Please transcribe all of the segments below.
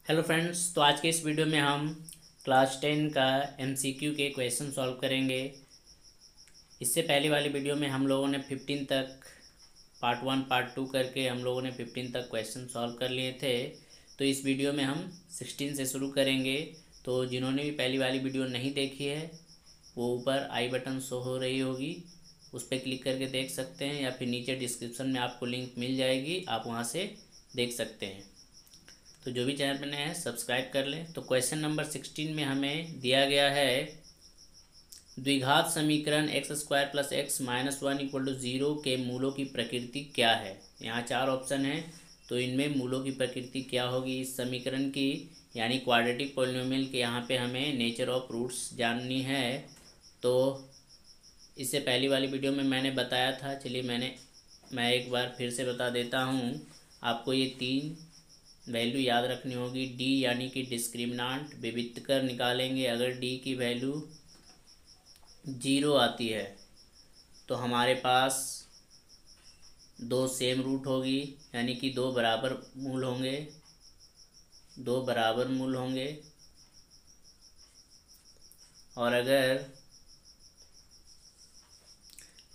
Hello friends, तो आज के इस वीडियो में हम क्लास 10 का एमसीक्यू के क्वेश्चन सॉल्व करेंगे। इससे पहले वाली वीडियो में हम लोगों ने 15 तक पार्ट 1 पार्ट 2 करके हम लोगों ने 15 तक क्वेश्चन सॉल्व कर लिए थे। तो इस वीडियो में हम 16 से शुरू करेंगे। तो जिन्होंने भी पहली वाली वीडियो नहीं देखी है वो ऊपर आई बटन शो हो रही होगी, उस पर क्लिक करके देख सकते हैं, या फिर नीचे डिस्क्रिप्शन में आपको लिंक मिल जाएगी, आप वहाँ से देख सकते हैं। तो जो भी चैनल पर नए हैं सब्सक्राइब कर लें। तो क्वेश्चन नंबर 16 में हमें दिया गया है द्विघात समीकरण x square plus x minus one equal to zero के मूलों की प्रकृति क्या है। यहाँ 4 ऑप्शन है, तो इनमें मूलों की प्रकृति क्या होगी इस समीकरण की, यानी क्वाड्रेटिक पॉलिनोमियल के यहाँ पे हमें नेचर ऑफ रूट्स जाननी है। तो इससे पहली वाली वीडियो में मैंने बताया था, चलिए मैं एक बार फिर से बता देता हूँ। आपको ये 3 वैल्यू याद रखनी होगी। डी यानी कि डिस्क्रिमिनांट विविक्तर निकालेंगे। अगर डी की वैल्यू 0 आती है तो हमारे पास 2 सेम रूट होगी, यानी कि 2 बराबर मूल होंगे, 2 बराबर मूल होंगे। और अगर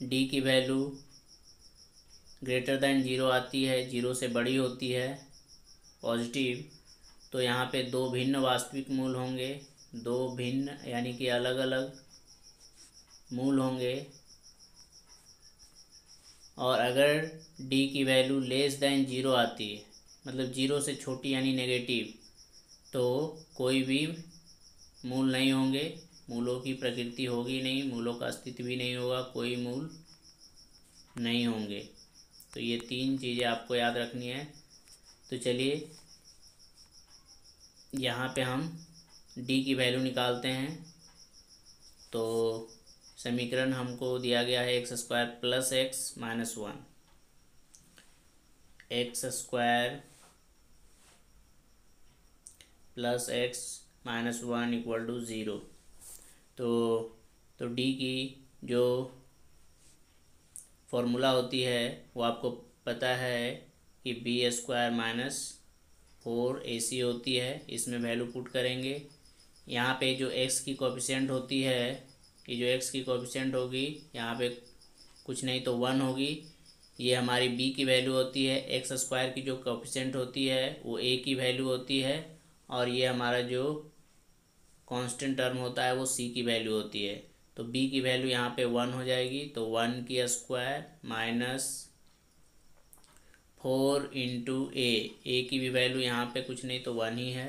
डी की वैल्यू ग्रेटर दैन 0 आती है, 0 से बड़ी होती है, पॉजिटिव, तो यहाँ पे 2 भिन्न वास्तविक मूल होंगे, 2 भिन्न यानी कि अलग अलग मूल होंगे। और अगर d की वैल्यू लेस दैन 0 आती है, मतलब 0 से छोटी यानी नेगेटिव, तो कोई भी मूल नहीं होंगे, मूलों की प्रकृति होगी नहीं, मूलों का अस्तित्व भी नहीं होगा, कोई मूल नहीं होंगे। तो ये 3 चीज़ें आपको याद रखनी है। तो चलिए यहाँ पे हम d की वैल्यू निकालते हैं। तो समीकरण हमको दिया गया है x square plus x minus one, x square plus x minus one equal to zero. तो डी की जो फॉर्मूला होती है वो आपको पता है कि बी स्क्वायर माइनस 4ac होती है। इसमें वैल्यू पुट करेंगे। यहाँ पे जो x की कोफिशिएंट होती है, ये जो x की कोफिशिएंट होगी यहाँ पे कुछ नहीं तो 1 होगी। ये हमारी b की वैल्यू होती है। एक्स स्क्वायर की जो कोफिशिएंट होती है वो a की वैल्यू होती है, और ये हमारा जो कांस्टेंट टर्म होता है वो c की वैल्यू होती है। तो b की वैल्यू यहाँ पे 1 हो जाएगी, तो 1 की स्क्वायर माइनस 4 इंटू ए की भी वैल्यू यहाँ पे कुछ नहीं तो 1 ही है,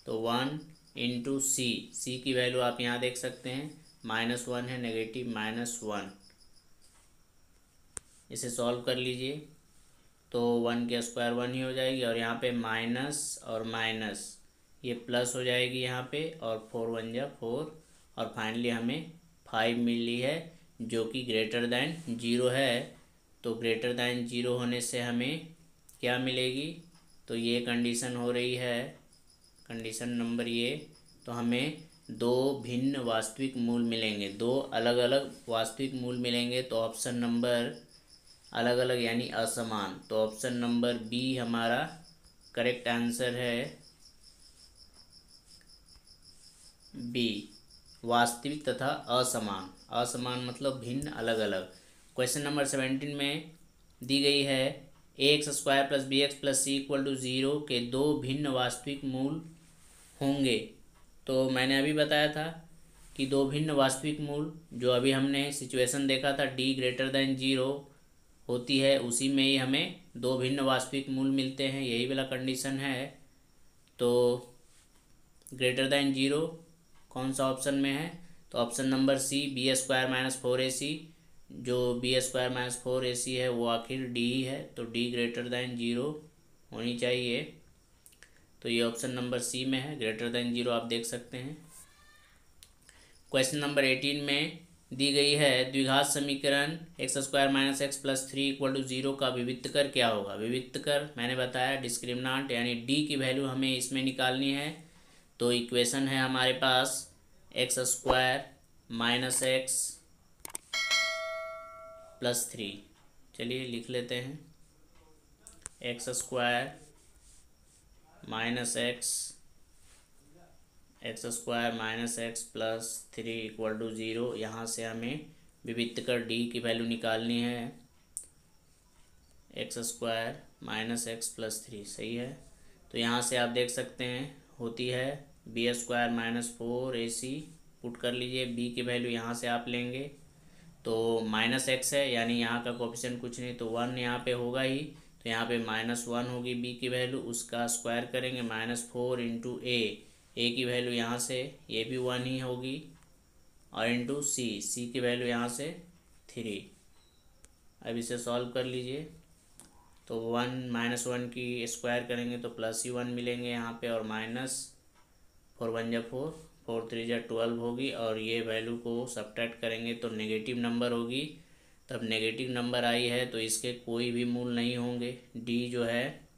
तो 1 इंटू सी की वैल्यू आप यहाँ देख सकते हैं -1 है, नेगेटिव -1। इसे सॉल्व कर लीजिए तो 1 की स्क्वायर 1 ही हो जाएगी, और यहाँ पे माइनस और माइनस ये प्लस हो जाएगी यहाँ पे, और 4 1 जा 4, और फाइनली हमें 5 मिली है, जो कि ग्रेटर दैन 0 है। तो ग्रेटर दैन 0 होने से हमें क्या मिलेगी, तो ये कंडीशन हो रही है, कंडीशन नंबर ये। तो हमें 2 भिन्न वास्तविक मूल मिलेंगे, 2 अलग अलग वास्तविक मूल मिलेंगे। तो ऑप्शन नंबर अलग अलग यानी असमान, तो ऑप्शन नंबर बी हमारा करेक्ट आंसर है। बी वास्तविक तथा असमान, असमान मतलब भिन्न अलग अलग। क्वेश्चन नंबर 17 में दी गई है A X square plus B X plus C equal to zero के 2 भिन्न वास्तविक मूल होंगे। तो मैंने अभी बताया था कि 2 भिन्न वास्तविक मूल, जो अभी हमने सिचुएशन देखा था डी ग्रेटर दैन 0 होती है, उसी में ही हमें 2 भिन्न वास्तविक मूल मिलते हैं, यही वाला कंडीशन है। तो ग्रेटर दैन 0 कौन सा ऑप्शन में है, तो option number C B square minus 4ac, जो बी स्क्वायर माइनस 4ac है वो आखिर डी है, तो डी ग्रेटर दैन 0 होनी चाहिए। तो ये ऑप्शन नंबर सी में है, ग्रेटर दैन 0 आप देख सकते हैं। क्वेश्चन नंबर 18 में दी गई है द्विघात समीकरण x square minus x plus 3 equal to 0 का विविक्तर क्या होगा। विविक्तर मैंने बताया डिस्क्रिमिनांट, यानी डी की वैल्यू हमें इसमें निकालनी है। तो इक्वेशन है हमारे पास X square minus x plus 3। चलिए लिख लेते हैं, X square minus X X square minus x plus 3 equal to 0। यहाँ से हमें विविक्त कर डी की वैल्यू निकालनी है। X square minus x plus 3 सही है। तो यहाँ से आप देख सकते हैं होती है B square minus 4ac। Put कर लीजिए, बी की वैल्यू यहाँ से आप लेंगे तो माइनस एक्स है, यानी यहाँ का कोफिशिएंट कुछ नहीं तो 1 यहाँ पे होगा ही। तो यहाँ पे -1 होगी बी की वैल्यू, उसका स्क्वायर करेंगे -4 इंटू ए की वैल्यू यहाँ से ये भी 1 ही होगी, और इंटू सी की वैल्यू यहाँ से 3। अब इसे सॉल्व कर लीजिए तो 1 -1 की स्क्वायर करेंगे तो +1 मिलेंगे यहाँ पे, और -4 1 जा 4 4 3 जा 12 होगी, और ये वैल्यू को सब्ट्रैक्ट करेंगे तो नेगेटिव नंबर होगी। तब नेगेटिव नंबर आई है तो इसके कोई भी मूल नहीं होंगे। डी जो है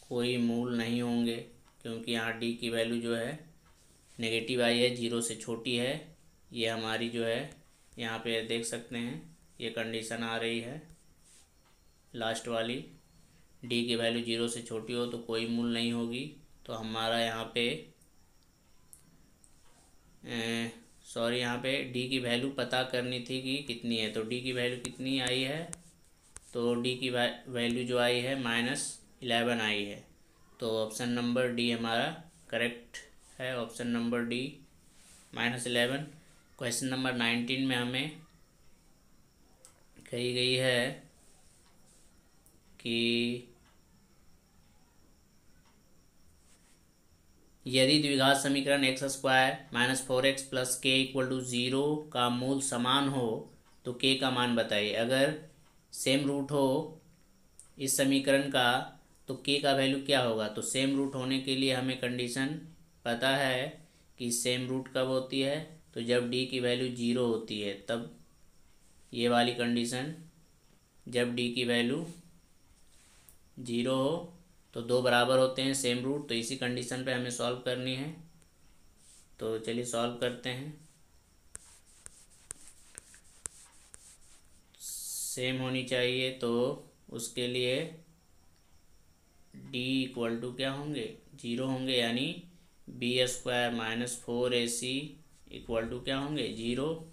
कोई मूल नहीं होंगे, क्योंकि यहाँ डी की वैल्यू जो है नेगेटिव आई है, 0 से छोटी है। ये हमारी जो है यहाँ पे देख सकते हैं ये कंडीशन आ रही है लास्ट वाली, डी की वैल्यू 0 से छोटी हो तो कोई मूल नहीं होगी। तो हमारा यहाँ पे यहाँ पे डी की वैल्यू पता करनी थी कि कितनी है। तो डी की वैल्यू कितनी आई है, तो डी की वैल्यू जो आई है -11 आई है। तो ऑप्शन नंबर डी हमारा करेक्ट है, option number D -11। Question number 19 में हमें कही गई है कि यदि द्विघात समीकरण एक्स स्क्वायर -4x प्लस के इक्वल टू 0 का मूल समान हो तो के का मान बताइए। अगर सेम रूट हो इस समीकरण का तो के का वैल्यू क्या होगा। तो सेम रूट होने के लिए हमें कंडीशन पता है कि सेम रूट कब होती है, तो जब डी की वैल्यू 0 होती है, तब ये वाली कंडीशन जब डी की वैल्यू 0 हो तो दो बराबर होते हैं सेम रूट। तो इसी कंडीशन पे हमें सॉल्व करनी है, तो चलिए सॉल्व करते हैं। सेम होनी चाहिए तो उसके लिए डी इक्वल टू क्या होंगे 0 होंगे, यानी B square -4ac equal to क्या होंगे 0।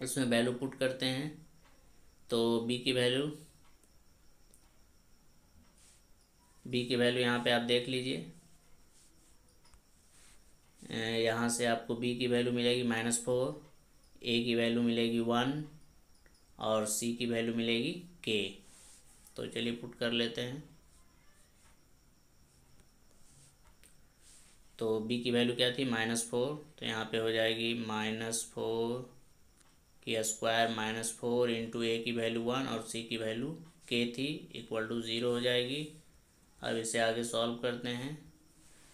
इसमें वैल्यू पुट करते हैं तो बी की वैल्यू यहाँ पे आप देख लीजिए, यहाँ से आपको बी की वैल्यू मिलेगी -4, ए की वैल्यू मिलेगी 1 और सी की वैल्यू मिलेगी के। तो चलिए पुट कर लेते हैं। तो बी की वैल्यू क्या थी -4, तो यहाँ पे हो जाएगी -4 की स्क्वायर -4 इंटू ए की वैल्यू 1 और सी की वैल्यू के थी इक्वल टू 0 हो जाएगी। अब इसे आगे सॉल्व करते हैं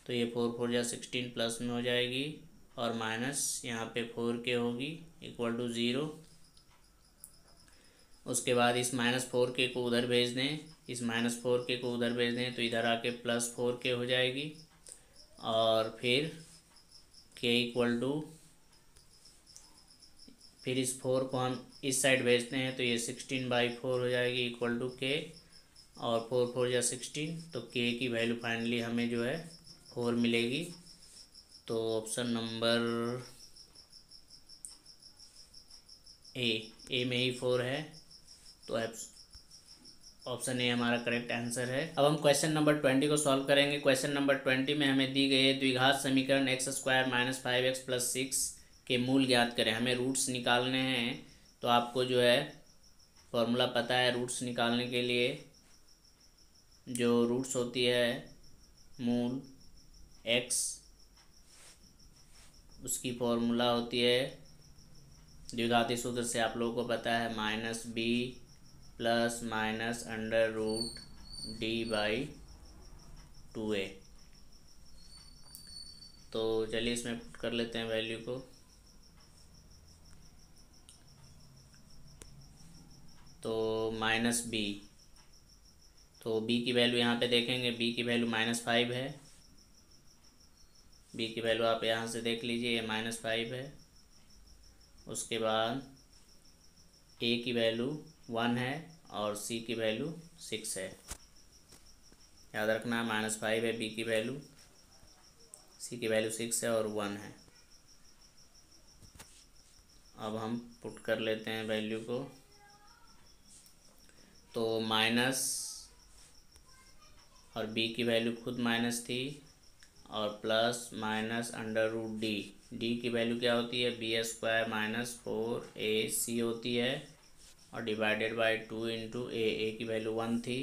तो ये 4 4 जा 16 प्लस में हो जाएगी, और माइनस यहाँ पे 4 के होगी इक्वल टू 0। उसके बाद इस -4 के को उधर भेज दें, इस -4 के को उधर भेज दें तो इधर आके +4 के हो जाएगी, और फिर के इक्वल टू फिर इस 4 को हम इस साइड भेजते हैं तो ये 16/4 हो जाएगी इक्वल टू के, और 4 4 या 16, तो के की वैल्यू फाइनली हमें जो है 4 मिलेगी। तो ऑप्शन नंबर ए में ही 4 है, तो ऑप्शन ए हमारा करेक्ट आंसर है। अब हम क्वेश्चन नंबर 20 को सॉल्व करेंगे। क्वेश्चन नंबर 20 में हमें दी गई है द्विघात समीकरण एक्स स्क्वायर -5x प्लस 6 के मूल ज्ञात करें। हमें रूट्स निकालने हैं, तो आपको जो है फॉर्मूला पता है रूट्स निकालने के लिए। जो रूट्स होती है मूल x, उसकी फॉर्मूला होती है द्विघाती सूत्र से आप लोगों को पता है -b प्लस माइनस √d/2a। तो चलिए इसमें पुट कर लेते हैं वैल्यू को। तो -b, तो b की वैल्यू यहाँ पे देखेंगे, b की वैल्यू -5 है। b की वैल्यू आप यहाँ से देख लीजिए, ये -5 है। उसके बाद a की वैल्यू 1 है और c की वैल्यू 6 है। याद रखना -5 है बी की वैल्यू, सी की वैल्यू 6 है और 1 है। अब हम पुट कर लेते हैं वैल्यू को, तो माइनस और बी की वैल्यू खुद माइनस थी और plus minus under root D, D की वैल्यू क्या होती है b² माइनस 4ac होती है और डिवाइडेड बाय 2 इंटू ए की वैल्यू 1 थी।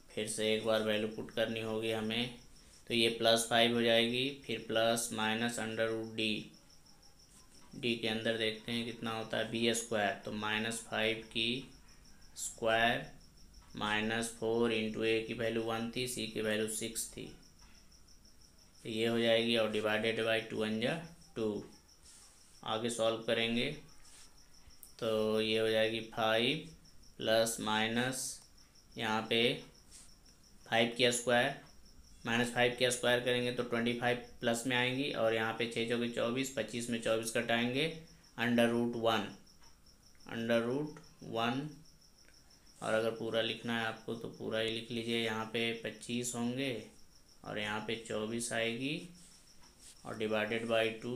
फिर से एक बार वैल्यू पुट करनी होगी हमें, तो ये +5 हो जाएगी, फिर plus minus under root D, D के अंदर देखते हैं कितना होता है b², तो -5 की स्क्वायर माइनस 4 इंटू ए की वैल्यू 1 थी, सी की वैल्यू 6 थी, तो ये हो जाएगी और डिवाइडेड बाई 2 × 2। आगे सॉल्व करेंगे तो ये हो जाएगी 5 प्लस माइनस यहाँ पे 5 की स्क्वायर -5 की स्क्वायर करेंगे तो 25 प्लस में आएंगी और यहाँ पे 6 चौके 24, 25 में 24 कटाएंगे, अंडर रूट वन और अगर पूरा लिखना है आपको तो पूरा ही लिख लीजिए। यहाँ पे 25 होंगे और यहाँ पे 24 आएगी और डिवाइडेड बाई 2,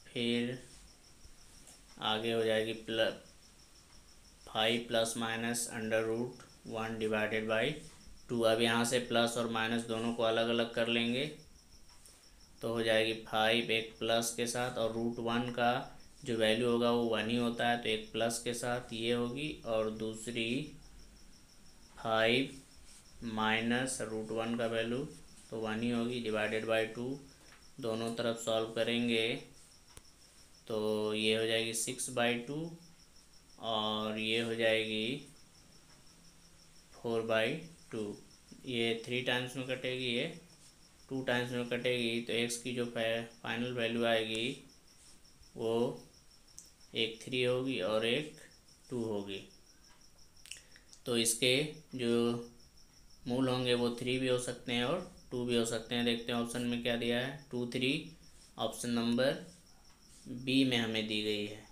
फिर आगे हो जाएगी 5 plus minus under root 1 divided by 2। अब यहाँ से प्लस और माइनस दोनों को अलग अलग कर लेंगे तो हो जाएगी 5 एक प्लस के साथ और रूट 1 का जो वैल्यू होगा वो 1 ही होता है, तो एक प्लस के साथ ये होगी और दूसरी 5 माइनस रूट 1 का वैल्यू तो 1 ही होगी, डिवाइडेड बाई 2। दोनों तरफ सॉल्व करेंगे तो ये हो जाएगी 6/2 और ये हो जाएगी 4/2। ये 3 टाइम्स में कटेगी, ये 2 टाइम्स में कटेगी, तो x की जो फाइनल वैल्यू आएगी वो एक 3 होगी और एक 2 होगी। तो इसके जो मूल होंगे वो 3 भी हो सकते हैं और 2 भी हो सकते हैं। देखते हैं ऑप्शन में क्या दिया है, 2 3, ऑप्शन नंबर बी में हमें दी गई है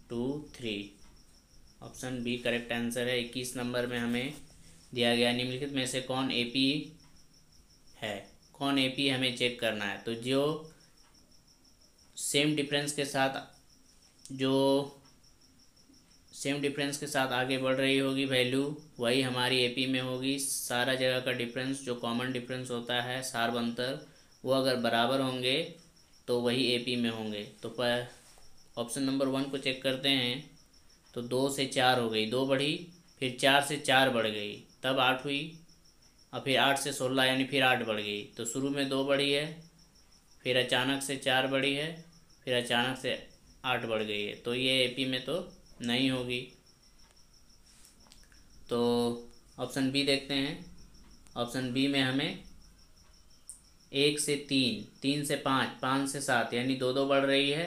2 3, ऑप्शन बी करेक्ट आंसर है। 21 नंबर में हमें दिया गया निम्नलिखित में से कौन एपी है, कौन एपी हमें चेक करना है। तो जो सेम डिफरेंस के साथ आगे बढ़ रही होगी वैल्यू वही हमारी एपी में होगी। सारा जगह का डिफरेंस जो कॉमन डिफरेंस होता है सार्वंतर, वो अगर बराबर होंगे तो वही एपी में होंगे। तो पर ऑप्शन नंबर 1 को चेक करते हैं तो 2 से 4 हो गई, 2 बढ़ी, फिर 4 से 4 बढ़ गई तब 8 हुई, और फिर 8 से 16 यानी फिर 8 बढ़ गई। तो शुरू में 2 बढ़ी है, फिर अचानक से 4 बढ़ी है, फिर अचानक से 8 बढ़ गई है, तो ये एपी में तो नहीं होगी। तो ऑप्शन बी देखते हैं। ऑप्शन बी में हमें 1 से 3, 3 से 5, 5 से 7 यानी 2 बढ़ रही है,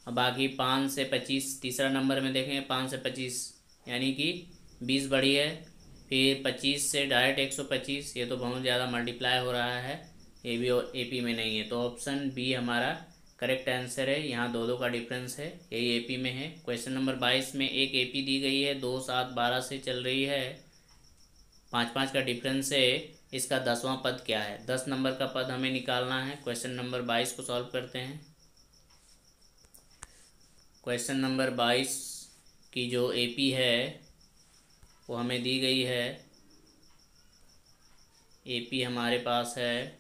और बाकी 5 से 25, तीसरा नंबर में देखेंगे 5 से 25 यानी कि 20 बढ़ी है, फिर 25 से डायरेक्ट 125, ये तो बहुत ज़्यादा मल्टीप्लाई हो रहा है, ये भी एपी में नहीं है। तो ऑप्शन बी हमारा करेक्ट आंसर है। यहाँ 2 का डिफरेंस है, यही एपी में है। क्वेश्चन नंबर 22 में एक एपी दी गई है, 2 7 12 से चल रही है, 5 5 का डिफरेंस है, इसका 10वां पद क्या है, 10 नंबर का पद हमें निकालना है। क्वेश्चन नंबर 22 को सॉल्व करते हैं। क्वेश्चन नंबर 22 की जो एपी है वो हमें दी गई है। एपी हमारे पास है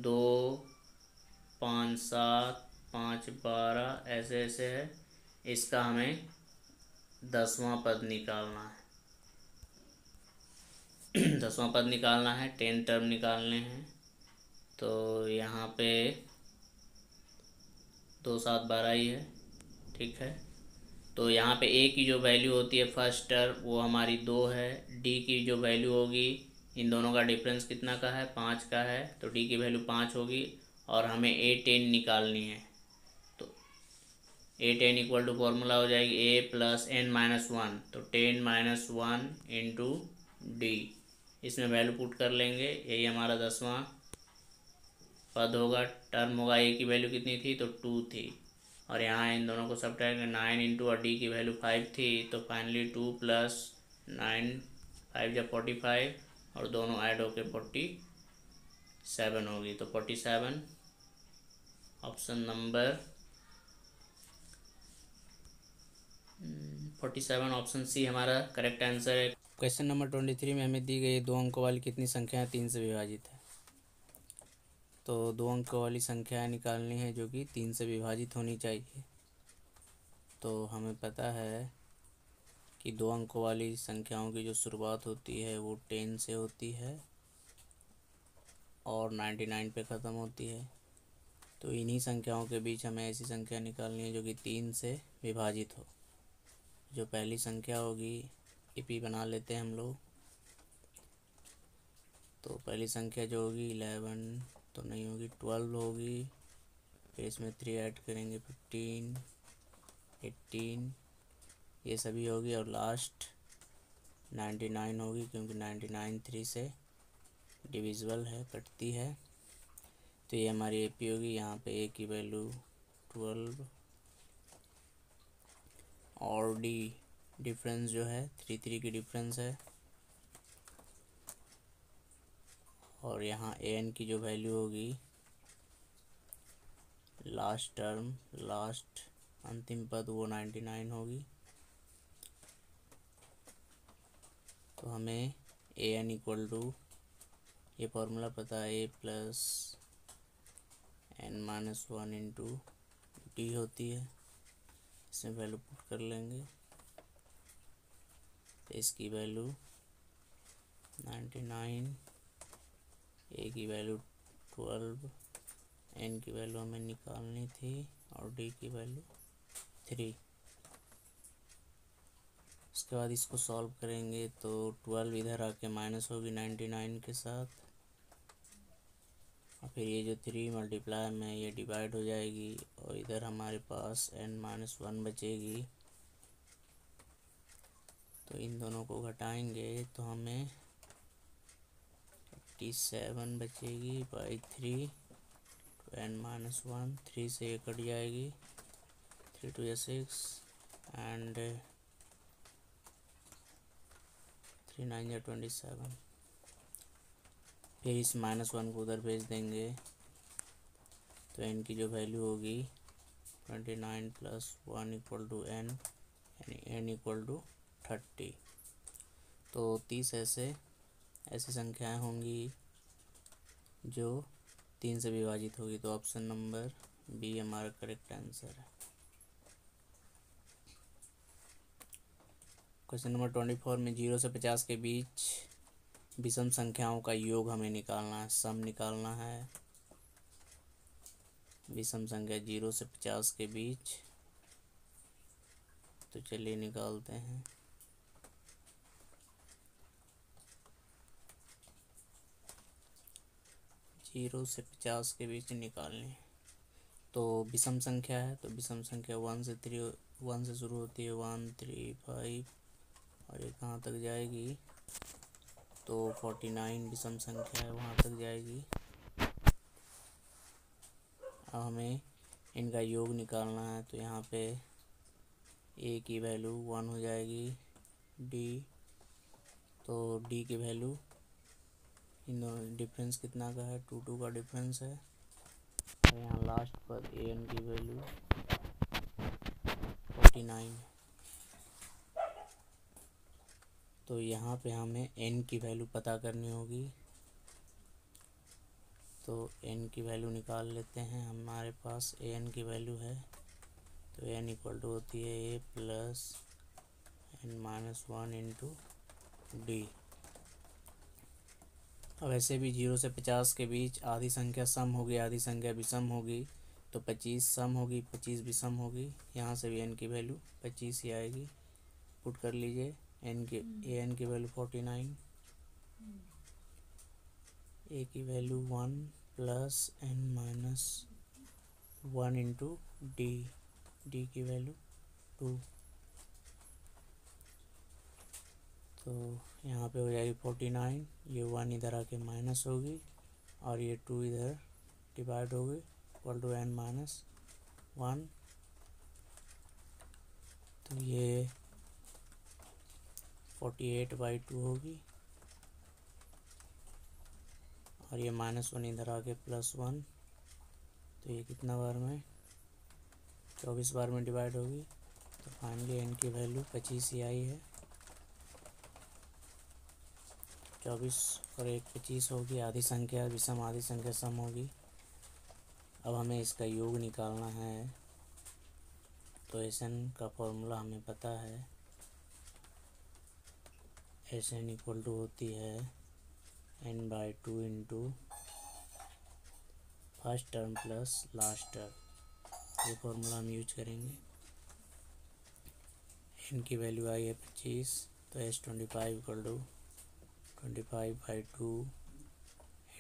2 5 7 5 12 ऐसे ऐसे है, इसका हमें 10वां पद निकालना है। 10वां पद निकालना है, 10 टर्म निकालने हैं। तो यहाँ पे 2 7 12 ही है, ठीक है। तो यहाँ पे ए की जो वैल्यू होती है फर्स्ट टर्म वो हमारी 2 है, डी की जो वैल्यू होगी, इन दोनों का डिफरेंस कितना का है, 5 का है, तो डी की वैल्यू 5 होगी और हमें A10 निकालनी है। तो A10 इक्वल टू फॉर्मूला हो जाएगी A प्लस n-1, तो 10 - 1 इंटू डी, इसमें वैल्यू पुट कर लेंगे, यही हमारा 10वां पद होगा, टर्म होगा। ए की वैल्यू कितनी थी, तो 2 थी, और यहाँ इन दोनों को सब्ट्रैक्ट 9 इंटू और डी की वैल्यू 5 थी, तो फाइनली 2 प्लस 9 5 जब 45 और दोनों ऐड होके 47 होगी। तो 47 ऑप्शन नंबर 47 ऑप्शन सी हमारा करेक्ट आंसर है। क्वेश्चन नंबर 23 में हमें दी गई 2 अंकों वाली कितनी संख्याएं 3 से विभाजित है। तो 2 अंकों वाली संख्याएं निकालनी है जो कि 3 से विभाजित होनी चाहिए। तो हमें पता है कि 2 अंकों वाली संख्याओं की जो शुरुआत होती है वो 10 से होती है और 99 पे ख़त्म होती है। तो इन्हीं संख्याओं के बीच हमें ऐसी संख्या निकालनी है जो कि 3 से विभाजित हो। जो पहली संख्या होगी ईपी बना लेते हैं हम लोग। तो पहली संख्या जो होगी 11 तो नहीं होगी, 12 होगी, फिर इसमें 3 ऐड करेंगे 15 18 ये सभी होगी, और लास्ट 99 होगी क्योंकि 99 3 से डिविजिबल है, कटती है। तो ये हमारी एपी होगी। यहाँ पे ए की वैल्यू 12 और डी डिफरेंस जो है 3 की डिफरेंस है, और यहाँ ए एन की जो वैल्यू होगी लास्ट टर्म लास्ट अंतिम पद वो 99 होगी। तो हमें ए एन इक्वल टू ये फॉर्मूला पता है, A plus N minus 1 into D होती है। इसमें वैल्यू पुट कर लेंगे। तो इसकी वैल्यू 99, ए की वैल्यू 12, एन की वैल्यू हमें निकालनी थी और डी की वैल्यू 3। उसके बाद इसको सॉल्व करेंगे तो 12 इधर आके माइनस होगी 99 के साथ, और फिर ये जो 3 मल्टीप्लाई में ये डिवाइड हो जाएगी, और इधर हमारे पास n-1 बचेगी। तो इन दोनों को घटाएंगे तो हमें 87 बचेगी बाई 3, तो n-1 3 से ये कट जाएगी, 3 2 या 6 एंड 3 9 या 27। फिर इस -1 को उधर भेज देंगे तो n की जो वैल्यू होगी 29 प्लस 1 इक्वल टू n, यानी n इक्वल टू 30। तो 30 ऐसी संख्याएं होंगी जो 3 से विभाजित होगी। तो ऑप्शन नंबर बी हमारा करेक्ट आंसर है। क्वेश्चन नंबर 24 में 0 से 50 के बीच विषम संख्याओं का योग हमें निकालना है, सम निकालना है। विषम संख्या 0 से 50 के बीच, तो चलिए निकालते हैं। जीरो से 50 के बीच निकालने, तो विषम संख्या है, तो विषम संख्या 1 से 3 1 से शुरू होती है, 1 3 5 और ये कहाँ तक जाएगी, तो 49 विषम संख्या है, वहाँ तक जाएगी। अब हमें इनका योग निकालना है, तो यहाँ पे ए की वैल्यू 1 हो जाएगी, डी तो डी की वैल्यू इन दोनों डिफरेंस कितना का है, 2 2 का डिफरेंस है। और यहाँ लास्ट पर ए एन की वैल्यू 49। तो यहाँ पे हमें n की वैल्यू पता करनी होगी, तो n की वैल्यू निकाल लेते हैं। हमारे पास a n की वैल्यू है, तो n इक्वल टू होती है a plus n-1 into D. अब ऐसे भी 0 से 50 के बीच आधी संख्या सम होगी, आधी संख्या विषम होगी, तो 25 सम होगी 25 विषम होगी। यहाँ से भी n की वैल्यू 25 ही आएगी, पुट कर लीजिए। एन की वैल्यू 49, ए की value 1 plus n-1 into D, D की वैल्यू 2। तो यहाँ पे हो जाएगी 49, ये 1 इधर आके माइनस होगी और ये 2 इधर डिवाइड होगी, इक्वल टू n-1 तो ये 48/2 होगी, और ये -1 इधर आके +1, तो ये कितना बार में 24 बार में डिवाइड होगी। तो फाइनली n की वैल्यू 25 ही आई है। 24 और 1 25 होगी, आधी संख्या विषम आधी संख्या सम होगी। अब हमें इसका योग निकालना है, तो Sn का फॉर्मूला हमें पता है। Sn इक्वल टू होती है n/2 into first term plus last term. ये फॉर्मूला हम यूज करेंगे। n की वैल्यू आई है 25, तो S25 equal to 25/2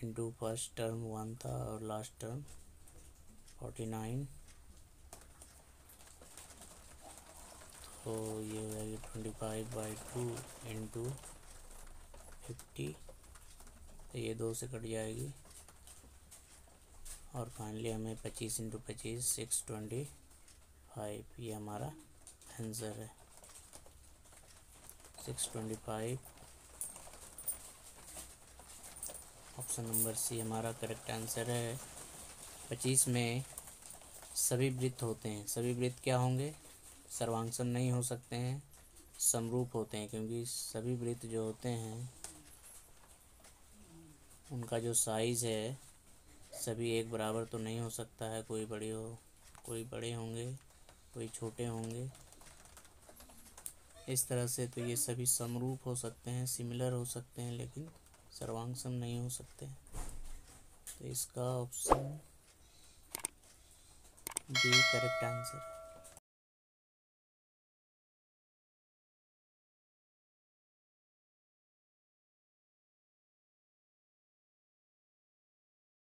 into first term 1 था और लास्ट टर्म 49, तो ये हो जाएगी 25/2 इंटू 50, तो ये 2 से कट जाएगी, और फाइनली हमें 25 इंटू 25 625, ये हमारा आंसर है। 625 ऑप्शन नंबर सी हमारा करेक्ट आंसर है। 25 में सभी वृत्त होते हैं। सभी वृत्त क्या होंगे? सर्वांगसम नहीं हो सकते हैं, समरूप होते हैं, क्योंकि सभी वृत्त जो होते हैं उनका जो साइज़ है सभी एक बराबर तो नहीं हो सकता है। कोई बड़े होंगे, कोई छोटे होंगे। इस तरह से तो ये सभी समरूप हो सकते हैं, सिमिलर हो सकते हैं, लेकिन सर्वांगसम नहीं हो सकते। तो इसका ऑप्शन बी करेक्ट आंसर है।